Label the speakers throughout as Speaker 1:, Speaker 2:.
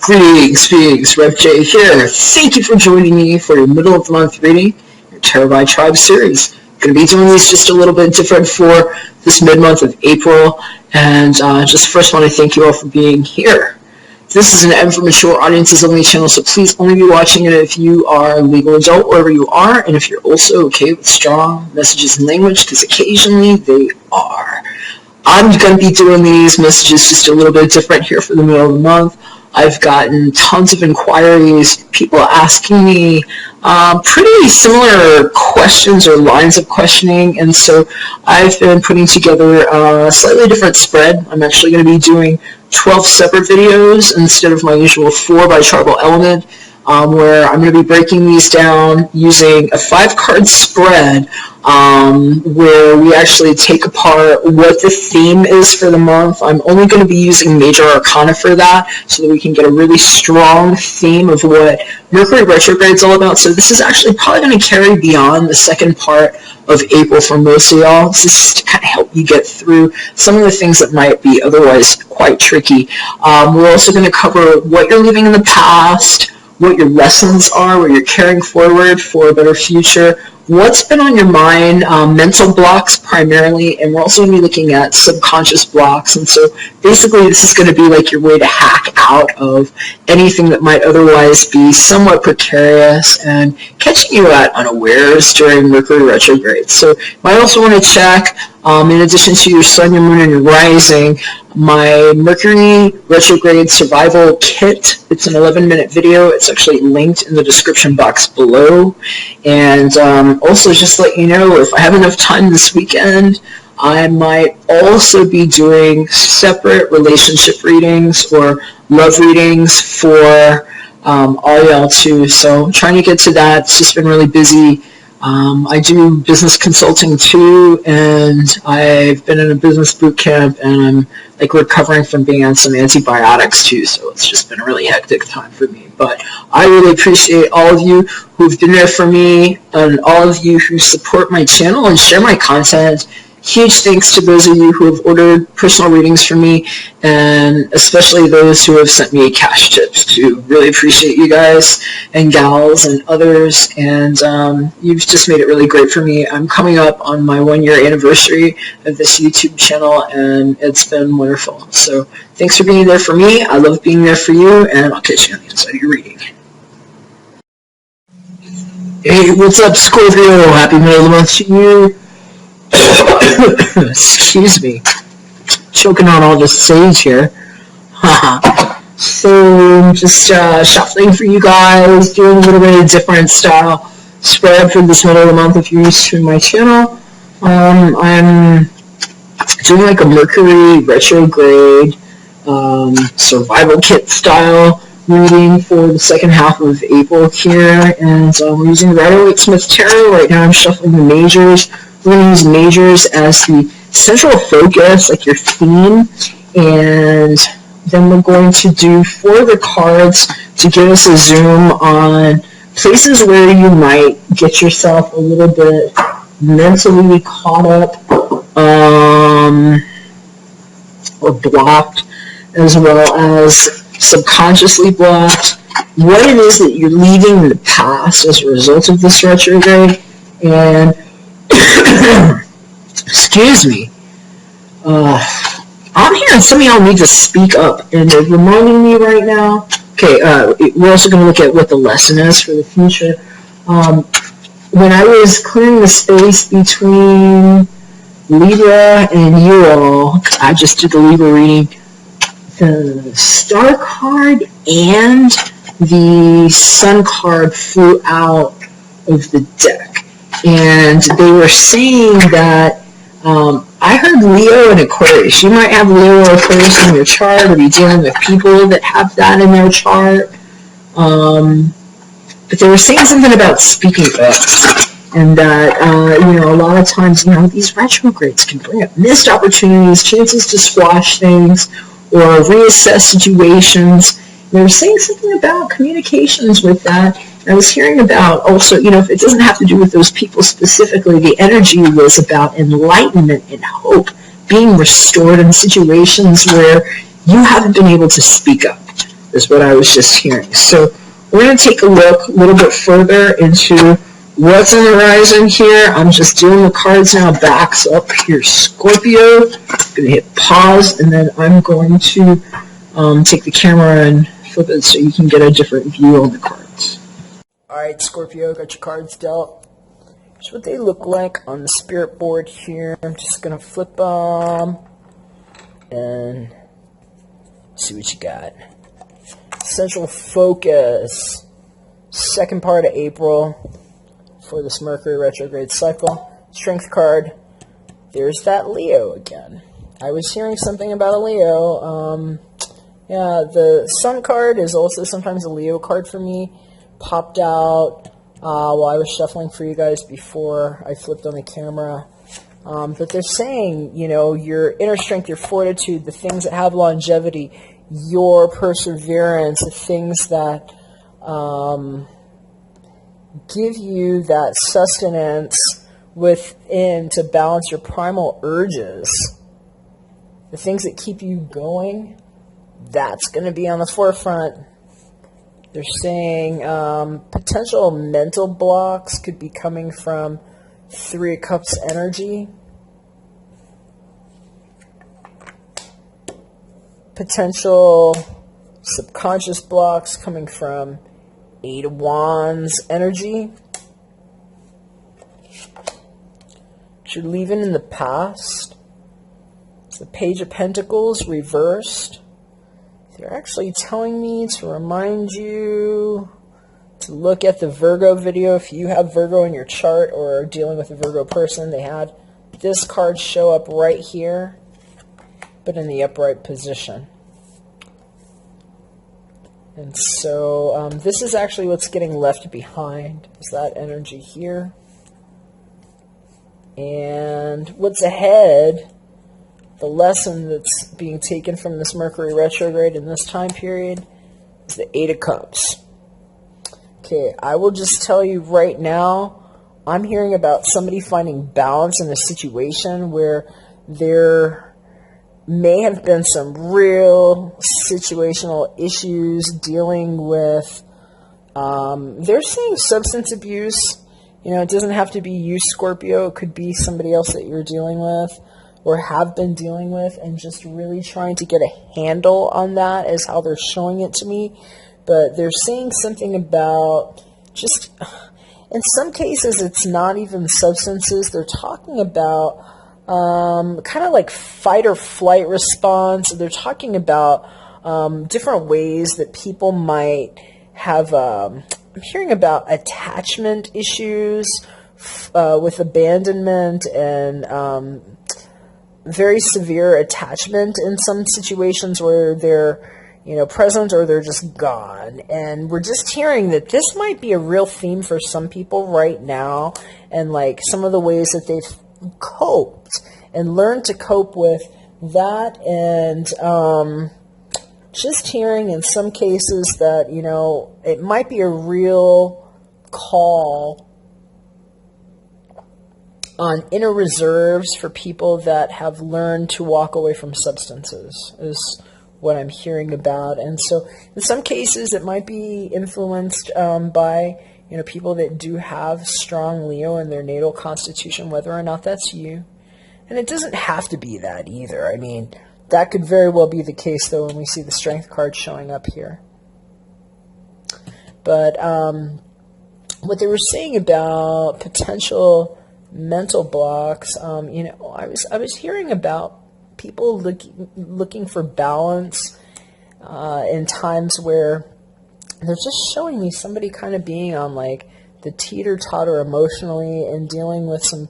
Speaker 1: Greetings, Rev J here. Thank you for joining me for your middle of the month reading, your Tarot by Tribe series. I'm going to be doing these just a little bit different for this mid-month of April, and just first want to thank you all for being here. This is an M for mature audiences only channel, so please only be watching it if you are a legal adult wherever you are, and if you're also okay with strong messages and language, because occasionally they are. I'm going to be doing these messages just a little bit different here for the middle of the month. I've gotten tons of inquiries, people asking me pretty similar questions or lines of questioning, and so I've been putting together a slightly different spread. I'm actually going to be doing 12 separate videos instead of my usual 4 by tribal element, where I'm going to be breaking these down using a 5-card spread, where we actually take apart what the theme is for the month. I'm only going to be using major arcana for that, so that we can get a really strong theme of what Mercury Retrograde is all about. So this is actually probably going to carry beyond the second part of April for most of y'all. This is to kind of help you get through some of the things that might be otherwise quite tricky. We're also going to cover what you're leaving in the past, what your lessons are, what you're carrying forward for a better future, what's been on your mind, mental blocks primarily, and we're also going to be looking at subconscious blocks. And so basically this is going to be like your way to hack out of anything that might otherwise be somewhat precarious and catching you at unawares during Mercury retrograde. So you might also want to check, in addition to your sun, your moon, and your rising, my Mercury retrograde survival kit. It's an 11-minute video. It's actually linked in the description box below. And also just to let you know, if I have enough time this weekend, I might also be doing separate relationship readings or love readings for all y'all too. So I'm trying to get to that. It's just been really busy. I do business consulting too, and I've been in a business boot camp, and I'm like recovering from being on some antibiotics too, so it's just been a really hectic time for me. But I really appreciate all of you who've been there for me, and all of you who support my channel and share my content. Huge thanks to those of you who have ordered personal readings from me, and especially those who have sent me cash tips too. Really appreciate you guys and gals and others, and you've just made it really great for me. I'm coming up on my 1-year anniversary of this YouTube channel, and it's been wonderful. So thanks for being there for me. I love being there for you, and I'll catch you on the inside of your reading. Hey, what's up, Scorpio? Happy middle of the month to you. Excuse me, choking on all this sage here. So just shuffling for you guys, doing a little bit of different style spread for this middle of the month if you're used to my channel. I'm doing like a Mercury retrograde survival kit style reading for the second half of April here, and we're using Rider-Waite-Smith Tarot. Right now I'm shuffling the majors. We're going to use majors as the central focus, like your theme, and then we're going to do 4 of the cards to give us a zoom on places where you might get yourself a little bit mentally caught up or blocked, as well as subconsciously blocked, what it is that you're leaving in the past as a result of this retrograde, and excuse me, I'm hearing some of y'all need to speak up, and they're reminding me right now. Okay, we're also going to look at what the lesson is for the future. When I was clearing the space between Libra and you all, I just did the Libra reading, the Star card and the Sun card flew out of the deck. And they were saying that, I heard Leo and Aquarius. You might have Leo or Aquarius in your chart, or be dealing with people that have that in their chart. But they were saying something about speaking up, and that, a lot of times, these retrogrades can bring up missed opportunities, chances to squash things, or reassess situations. They were saying something about communications with that. I was hearing about also, if it doesn't have to do with those people specifically, the energy was about enlightenment and hope being restored in situations where you haven't been able to speak up, is what I was just hearing. So we're going to take a look a little bit further into what's on the horizon here. I'm just doing the cards now back. So up here, Scorpio. I'm going to hit pause, and then I'm going to take the camera and flip it so you can get a different view on the cards. Alright, Scorpio, got your cards dealt. Here's what they look like on the spirit board here. I'm just going to flip them and see what you got. Central focus. Second part of April for this Mercury retrograde cycle. Strength card. There's that Leo again. I was hearing something about a Leo. Yeah, the Sun card is also sometimes a Leo card for me. Popped out while I was shuffling for you guys before I flipped on the camera. But they're saying, you know, your inner strength, your fortitude, the things that have longevity, your perseverance, the things that give you that sustenance within to balance your primal urges, the things that keep you going, that's going to be on the forefront. They're saying potential mental blocks could be coming from Three of Cups energy. Potential subconscious blocks coming from Eight of Wands energy. You're leaving in the past. It's the Page of Pentacles reversed. They're actually telling me to remind you to look at the Virgo video. If you have Virgo in your chart or are dealing with a Virgo person, they had this card show up right here, but in the upright position. And so this is actually what's getting left behind, is that energy here. And what's ahead, the lesson that's being taken from this Mercury retrograde in this time period, is the Eight of Cups. Okay, I will just tell you right now, I'm hearing about somebody finding balance in a situation where there may have been some real situational issues dealing with, they're saying substance abuse. You know, it doesn't have to be you, Scorpio. It could be somebody else that you're dealing with or have been dealing with, and just really trying to get a handle on that is how they're showing it to me. But they're saying something about just, in some cases, it's not even substances. They're talking about kind of like fight or flight response. They're talking about different ways that people might have, I'm hearing about attachment issues with abandonment and very severe attachment in some situations where they're, you know, present or they're just gone. And we're just hearing that this might be a real theme for some people right now, and like some of the ways that they've coped and learned to cope with that. And just hearing in some cases that, you know, it might be a real call on inner reserves for people that have learned to walk away from substances, is what I'm hearing about. And so in some cases it might be influenced by, you know, people that do have strong Leo in their natal constitution, whether or not that's you. And it doesn't have to be that either. I mean, that could very well be the case, though, when we see the Strength card showing up here. But what they were saying about potential mental blocks, you know, I was hearing about people looking for balance in times where they're just showing me somebody kind of being on like the teeter-totter emotionally and dealing with some,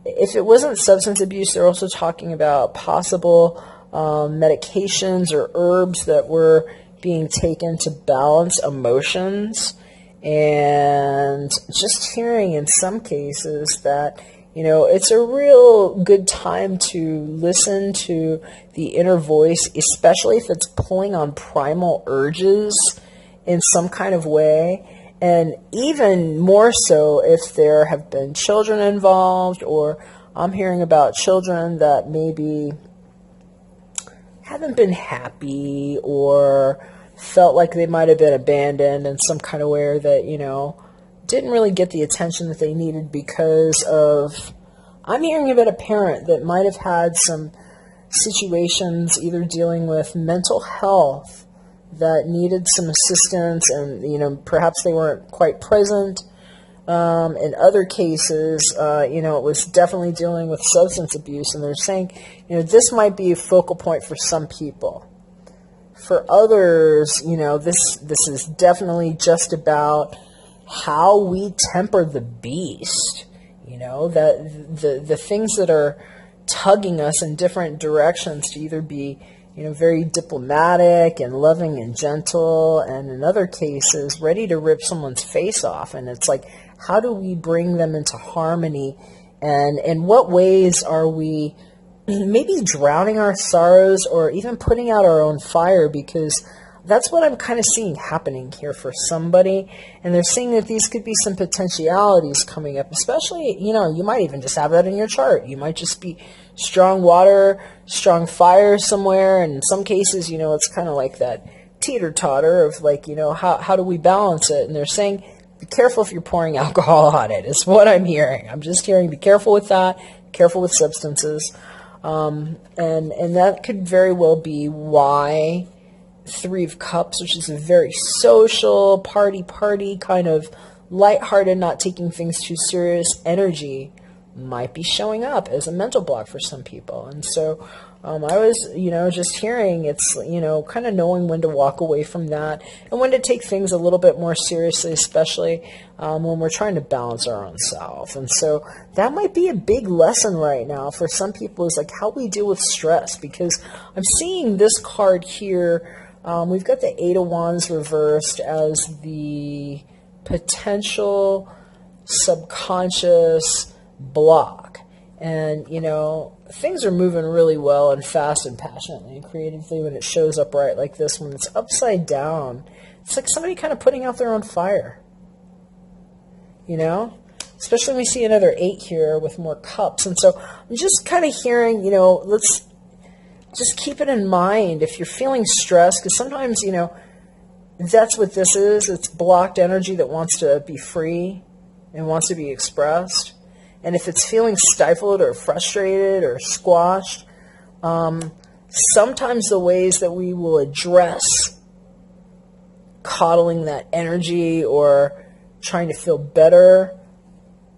Speaker 1: if it wasn't substance abuse, they're also talking about possible medications or herbs that were being taken to balance emotions. And just hearing in some cases that, you know, it's a real good time to listen to the inner voice, especially if it's pulling on primal urges in some kind of way. And even more so if there have been children involved, or I'm hearing about children that maybe haven't been happy or
Speaker 2: felt like they might have been abandoned in some kind of way, that, didn't really get the attention that they needed because of, I'm hearing about a parent that might have had some situations either dealing with mental health that needed some assistance, and, perhaps they weren't quite present. In other cases, it was definitely dealing with substance abuse, and they're saying, this might be a focal point for some people. For others, this is definitely just about how we temper the beast, that the things that are tugging us in different directions to either be, very diplomatic and loving and gentle, and in other cases, ready to rip someone's face off. And it's like, how do we bring them into harmony? And in what ways are we maybe drowning our sorrows or even putting out our own fire? Because that's what I'm kind of seeing happening here for somebody. And they're saying that these could be some potentialities coming up, especially, you might even just have that in your chart. You might just be strong water, strong fire somewhere. And in some cases, it's kind of like that teeter-totter of like, how do we balance it? And they're saying, be careful if you're pouring alcohol on it, is what I'm hearing. I'm just hearing, be careful with that, careful with substances. And that could very well be why Three of Cups, which is a very social, party kind of lighthearted, not taking things too serious energy, might be showing up as a mental block for some people. And so I was, just hearing it's, kind of knowing when to walk away from that and when to take things a little bit more seriously, especially when we're trying to balance our own self. And so that might be a big lesson right now for some people, is like how we deal with stress, because I'm seeing this card here. We've got the Eight of Wands reversed as the potential subconscious block. And, things are moving really well and fast and passionately and creatively when it shows up right like this. When it's upside down, it's like somebody kind of putting out their own fire. Especially when we see another 8 here with more cups. And so I'm just kind of hearing, let's just keep it in mind if you're feeling stressed, because sometimes, that's what this is. It's blocked energy that wants to be free and wants to be expressed. And if it's feeling stifled or frustrated or squashed, sometimes the ways that we will address coddling that energy or trying to feel better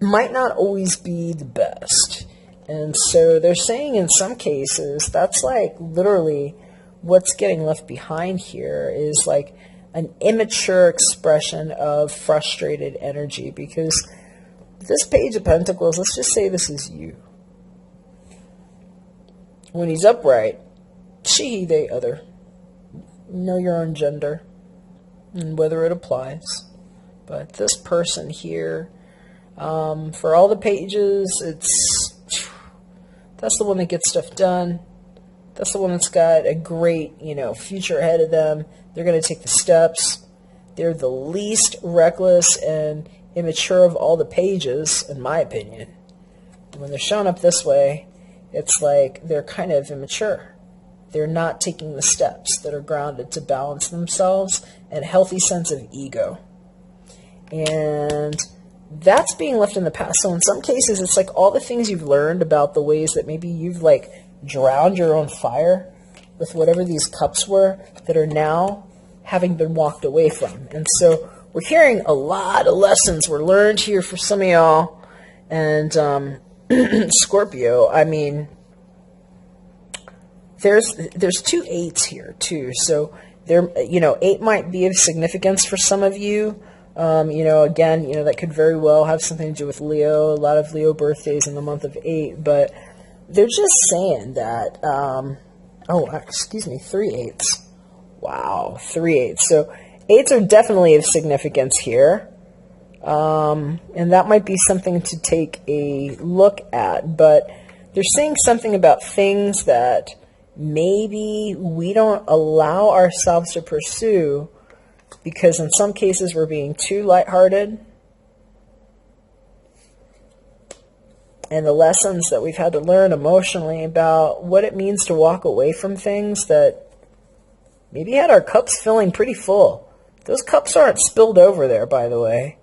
Speaker 2: might not always be the best. And so they're saying in some cases, that's like literally what's getting left behind here is like an immature expression of frustrated energy, because this Page of Pentacles, let's just say this is you. When he's upright, she, he, they, other. Know your own gender and whether it applies. But this person here, for all the pages, that's the one that gets stuff done. That's the one that's got a great, future ahead of them. They're going to take the steps. They're the least reckless and immature of all the pages, in my opinion. When they're showing up this way, it's like they're kind of immature. They're not taking the steps that are grounded to balance themselves and a healthy sense of ego. And that's being left in the past. So in some cases, it's like all the things you've learned about the ways that maybe you've like drowned your own fire with whatever these cups were that are now having been walked away from. And so we're hearing a lot of lessons were learned here for some of y'all. And Scorpio, I mean, there's 2 8s here too. So there, 8 might be of significance for some of you. Again, that could very well have something to do with Leo. A lot of Leo birthdays in the month of 8, but they're just saying that, 3 8s. Wow, 3 8s. So 8s are definitely of significance here. And that might be something to take a look at, but they're saying something about things that maybe we don't allow ourselves to pursue because in some cases we're being too lighthearted. And the lessons that we've had to learn emotionally about what it means to walk away from things that maybe had our cups filling pretty full. Those cups aren't spilled over there, by the way.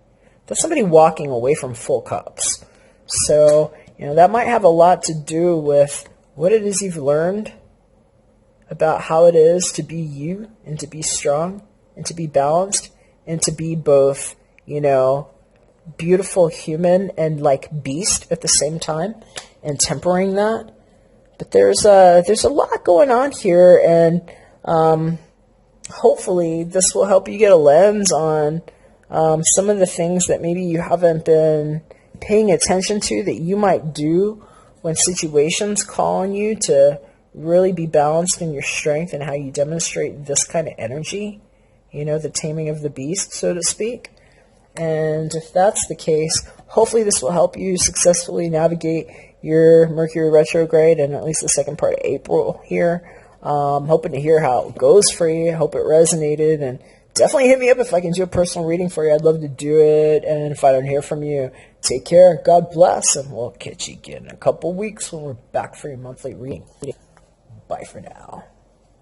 Speaker 2: That's somebody walking away from full cups. So, that might have a lot to do with what it is you've learned about how it is to be you and to be strong and to be balanced and to be both, beautiful human and like beast at the same time and tempering that. But there's a lot going on here, and hopefully this will help you get a lens on some of the things that maybe you haven't been paying attention to that you might do when situations call on you to really be balanced in your strength and how you demonstrate this kind of energy, the taming of the beast, so to speak. And if that's the case, hopefully this will help you successfully navigate your Mercury retrograde and at least the second part of April here. I'm hoping to hear how it goes for you. I hope it resonated, and definitely hit me up if I can do a personal reading for you. I'd love to do it. And if I don't hear from you, take care. God bless, and we'll catch you again in a couple weeks when we're back for your monthly reading. Bye for now.